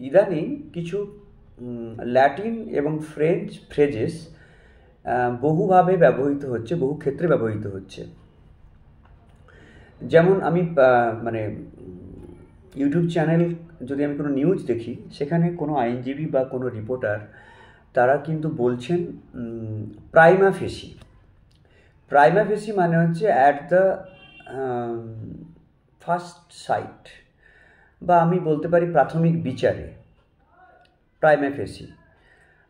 ইদানিং কিছু ল্যাটিন এবং ফ্রেঞ্চ ফ্রেজেস বহুভাবে ব্যবহৃত হচ্ছে, বহু ক্ষেত্রে ব্যবহৃত হচ্ছে। যেমন আমি মানে ইউটিউব চ্যানেল, যদি আমি কোনো নিউজ দেখি, সেখানে কোনো আইনজীবী বা কোনো রিপোর্টার তারা কিন্তু বলছেন প্রাইমা ফেসি। প্রাইমা ফেসি মানে হচ্ছে অ্যাট দ্য ফার্স্ট সাইট, বা আমি বলতে পারি প্রাথমিক বিচারে, প্রাইমা ফেসি।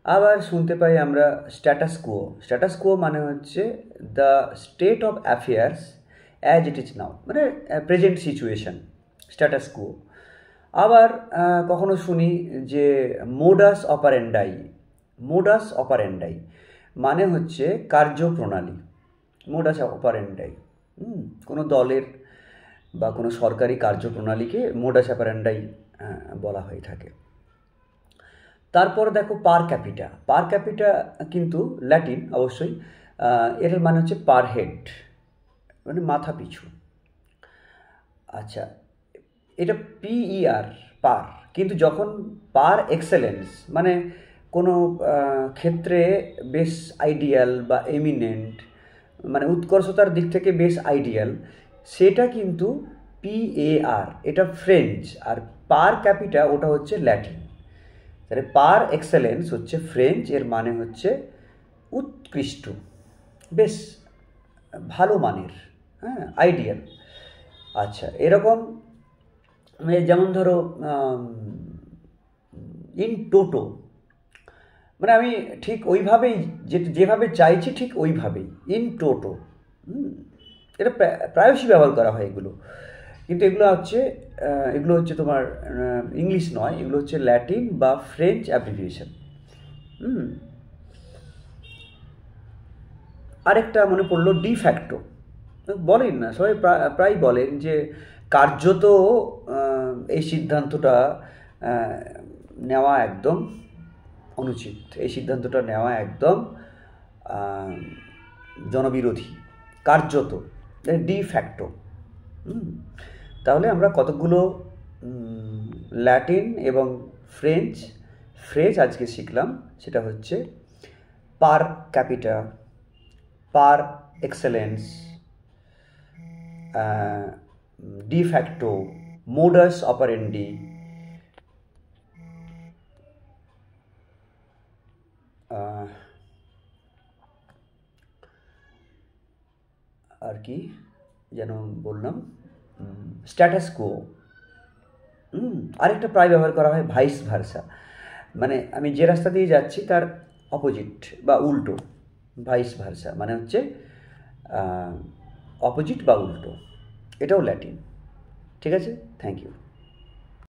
আবার শুনতে পাই আমরা স্ট্যাটাস কুয়ো। স্ট্যাটাস কুয়ো মানে হচ্ছে the state of affairs as it is now, মানে প্রেজেন্ট সিচুয়েশন, স্ট্যাটাস কুয়ো। আবার কখনো শুনি যে মোডাস অপারেন্ডাই। মোডাস অপারেন্ডাই মানে হচ্ছে কার্যপ্রণালী, মোডাস অপারেন্ডাই। কোনো দলের বা কোনো সরকারি কার্যপ্রণালীকে মোডাস অপারেন্ডাই বলা হয়ে থাকে। তারপর দেখো পার ক্যাপিটা। পার ক্যাপিটা কিন্তু ল্যাটিন অবশ্যই, এর মানে হচ্ছে পার হেড, মানে মাথা পিছু। আচ্ছা, এটা পিইআর, পার। কিন্তু যখন পার এক্সেলেন্স, মানে কোনো ক্ষেত্রে বেশ আইডিয়াল বা এমিনেন্ট, মানে উৎকর্ষতার দিক থেকে বেশ আইডিয়াল, সেটা কিন্তু পিএআর, এটা ফ্রেঞ্চ। আর পার ক্যাপিটা ওটা হচ্ছে ল্যাটিন। তাহলে পার এক্সেলেন্স হচ্ছে ফ্রেঞ্চ, এর মানে হচ্ছে উৎকৃষ্ট, বেশ ভালো মানের, হ্যাঁ, আইডিয়াল। আচ্ছা, এরকম যেমন ধরো ইন টোটো, মানে আমি ঠিক ওইভাবেই, যেভাবে চাইছি ঠিক ওইভাবেই, ইন টোটো। এটা প্রায়শই ব্যবহার করা হয় এগুলো। কিন্তু এগুলো হচ্ছে তোমার ইংলিশ নয়, এগুলো হচ্ছে ল্যাটিন বা ফ্রেঞ্চ অ্যাব্রিভিয়েশন। আরেকটা মনে পড়লো, ডিফ্যাক্টো। বলেন না সবাই, প্রায় বলেন যে কার্যত এই সিদ্ধান্তটা নেওয়া একদম অনুচিত, এই সিদ্ধান্তটা নেওয়া একদম জনবিরোধী, কার্যত, ডিফ্যাক্টো। তাহলে আমরা কতগুলো ল্যাটিন এবং ফ্রেঞ্চ ফ্রেজ আজকে শিখলাম। সেটা হচ্ছে per capita, par excellence, de facto, modus operandi, আর কি যেন বললাম, স্ট্যাটাস কুয়ো। আরেকটা প্রায় ব্যবহার করা হয় ভাইস ভার্সা, মানে আমি যে রাস্তা দিয়ে যাচ্ছি তার অপোজিট বা উল্টো, ভাইস ভার্সা মানে হচ্ছে অপোজিট বা উল্টো। এটাও ল্যাটিন। ঠিক আছে, থ্যাংক ইউ।